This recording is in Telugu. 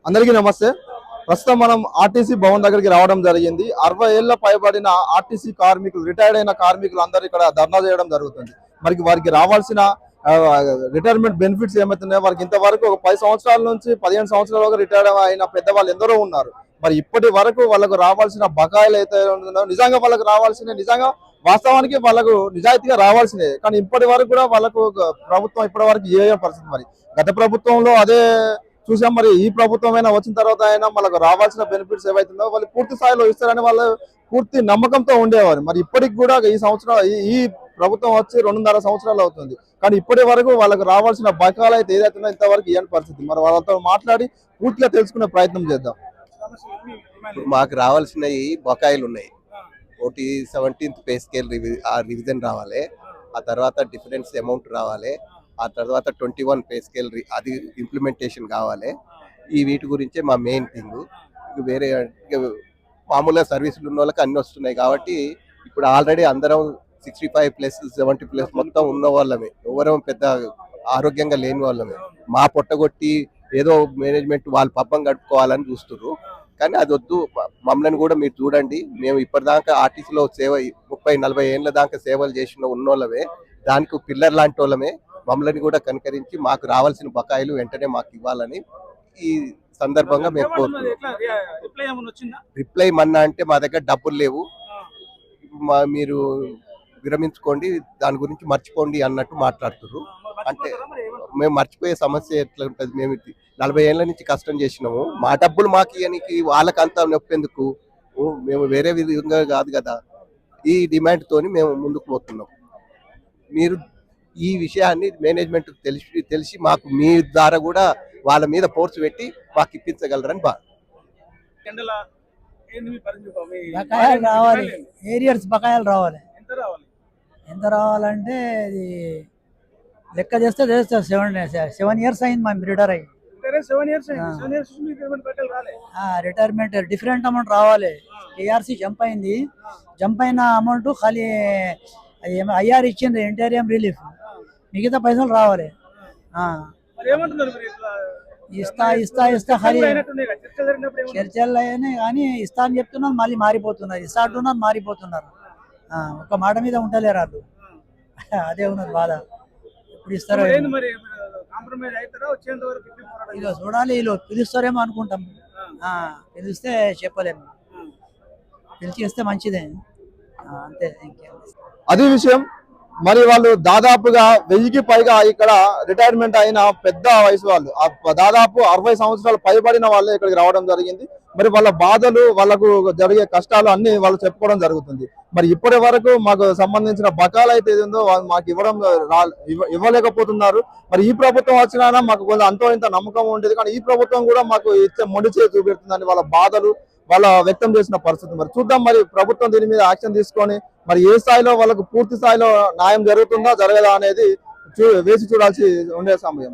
అందరికీ నమస్తే. ప్రస్తుతం మనం ఆర్టీసీ భవన్ దగ్గరికి రావడం జరిగింది. 60 ఏళ్ల పైబడిన ఆర్టీసీ కార్మికులు, రిటైర్డ్ అయిన కార్మికులు అందరూ ఇక్కడ ధర్నా చేయడం జరుగుతుంది. మరి వారికి రావాల్సిన రిటైర్మెంట్ బెనిఫిట్స్ ఏమవుతున్నాయో, వారికి ఇంతవరకు ఒక 10 సంవత్సరాల నుంచి 15 సంవత్సరాల వరకు రిటైర్డ్ అయిన పెద్దవాళ్ళు ఎందరో ఉన్నారు. మరి ఇప్పటి వరకు వాళ్ళకు రావాల్సిన బకాయిలు అయితే ఉన్నాయో, నిజంగా వాళ్ళకు రావాల్సిన, నిజంగా వాస్తవానికి వాళ్ళకు నిజాయితీగా రావాల్సినవి, కానీ ఇప్పటి వరకు కూడా వాళ్ళకు ప్రభుత్వం ఇప్పటి వరకు ఏ పరిస్థితి. మరి గత ప్రభుత్వంలో అదే చూసాం. మరి ఈ ప్రభుత్వం అయినా వచ్చిన తర్వాత అయినా మనకు రావాల్సిన బెనిఫిట్స్ ఏవైతుందో వాళ్ళు పూర్తి స్థాయిలో ఇస్తారని వాళ్ళు పూర్తి నమ్మకంతో ఉండేవారు. మరి ఇప్పటికి కూడా ఈ సంవత్సరం ఈ ప్రభుత్వం వచ్చి 2.5 సంవత్సరాలు అవుతుంది, కానీ ఇప్పటి వరకు వాళ్ళకు రావాల్సిన బకాయిలు అయితే ఏదైతుందో ఇంతవరకు ఇవ్వని పరిస్థితి. మరి వాళ్ళతో మాట్లాడి పూర్తిగా తెలుసుకునే ప్రయత్నం చేద్దాం. మాకు రావాల్సినవి బకాయిలు ఉన్నాయి. ఒకటి 17th పే స్కేల్ రివిజన్ రావాలి, ఆ తర్వాత డిఫరెన్స్ అమౌంట్ రావాలి, ఆ తర్వాత 21 పే స్కేల్ అది ఇంప్లిమెంటేషన్ కావాలి. ఈ వీటి గురించే మా మెయిన్ థింగ్. వేరే మామూలుగా సర్వీసులు ఉన్న వాళ్ళకి అన్ని వస్తున్నాయి కాబట్టి ఇప్పుడు ఆల్రెడీ అందరం 65+ 70+ మొత్తం ఉన్న వాళ్ళమే, ఎవరం పెద్ద ఆరోగ్యంగా లేని వాళ్ళమే. మా పొట్టగొట్టి ఏదో మేనేజ్మెంట్ వాళ్ళు పబ్బం గడుపుకోవాలని చూస్తున్నారు, కానీ అది వద్దు. మమ్మల్ని కూడా మీరు చూడండి, మేము ఇప్పటిదాకా ఆర్టీసీలో 30-40 ఏళ్ళ దాకా సేవలు చేసిన ఉన్నోళ్ళమే, దానికి పిల్లర్ లాంటి వాళ్ళమే. మమ్మల్ని కూడా కనుకరించి మాకు రావాల్సిన బకాయిలు వెంటనే మాకు ఇవ్వాలని ఈ సందర్భంగా మేము కోరుతున్నాం. రిప్లై మన్నా అంటే మా దగ్గర డబ్బులు లేవు, మీరు విరమించుకోండి, దాని గురించి మర్చిపోండి అన్నట్టు మాట్లాడుతున్నారు. అంటే మేము మర్చిపోయే సమస్య ఎట్లా ఉంటుంది? మేము 40 ఏళ్ళ నుంచి కష్టం చేసినాము, మా డబ్బులు మాకు ఇవ్వడానికి వాళ్ళకంతా నొప్పెందుకు? మేము వేరే విధంగా కాదు కదా. ఈ డిమాండ్ తోని మేము ముందుకు పోతున్నాం. మీరు ఈ విషయాన్ని మేనేజ్మెంట్ తెలిసి మాకు మీ ద్వారా కూడా వాళ్ళ మీద ఫోర్స్ పెట్టి మాకు ఇప్పించగలరని బకాయిలు రావాలి, ఏరియర్స్ బకాయిలు రావాలి. ఎంత రావాలంటే అది లెక్క చేస్తే 7 years అయింది మేము రిటైర్ అయ్యి. రిటైర్మెంట్ డిఫరెంట్ అమౌంట్ రావాలి. ఏఆర్సీ జంప్ అయింది, జంప్ అయిన అమౌంట్ ఖాళీ ఐఆర్ ఇచ్చింది, ఇంటీరియం రిలీఫ్, మిగతా పైసలు రావాలి. ఇస్తా ఖాళీ చర్చలు అయినాయి కానీ ఇస్తా అని చెప్తున్నారు, మళ్ళీ మారిపోతున్నారు. ఇస్తా అంటున్నారు, మారిపోతున్నారు. ఒక మాట మీద ఉండలేరు వాళ్ళు. అదే ఉన్నది బాధ. ఇప్పుడు ఇస్తారో ఇదో చూడాలి. వీళ్ళు పిలుస్తారేమో అనుకుంటాం, పిలిస్తే చెప్పలేము. పిలిచేస్తే మంచిదే, అంతే, ఇంకేం. అది విషయం. మరి వాళ్ళు దాదాపుగా 1000కి పైగా ఇక్కడ రిటైర్మెంట్ అయిన పెద్ద వయసు వాళ్ళు, దాదాపు 60 సంవత్సరాలు పైబడిన వాళ్ళే ఇక్కడికి రావడం జరిగింది. మరి వాళ్ళ బాధలు, వాళ్ళకు జరిగే కష్టాలు అన్ని వాళ్ళు చెప్పుకోవడం జరుగుతుంది. మరి ఇప్పటి వరకు మాకు సంబంధించిన బకాయిలు అయితే ఏదో మాకు ఇవ్వలేకపోతున్నారు. మరి ఈ ప్రభుత్వం వచ్చినా మాకు కొంచెం అంతో ఇంత నమ్మకం ఉండేది, కానీ ఈ ప్రభుత్వం కూడా మాకు ఇచ్చే మొండి చేసి చూపెడుతుందని వాళ్ళ బాధలు వాళ్ళ వ్యక్తం చేసిన పరిస్థితి. మరి చూద్దాం, మరి ప్రభుత్వం దీని మీద యాక్షన్ తీసుకొని మరి ఏ స్థాయిలో వాళ్ళకు పూర్తి స్థాయిలో న్యాయం జరుగుతుందా జరగదా అనేది వేసి చూడాల్సి ఉండే సమయం.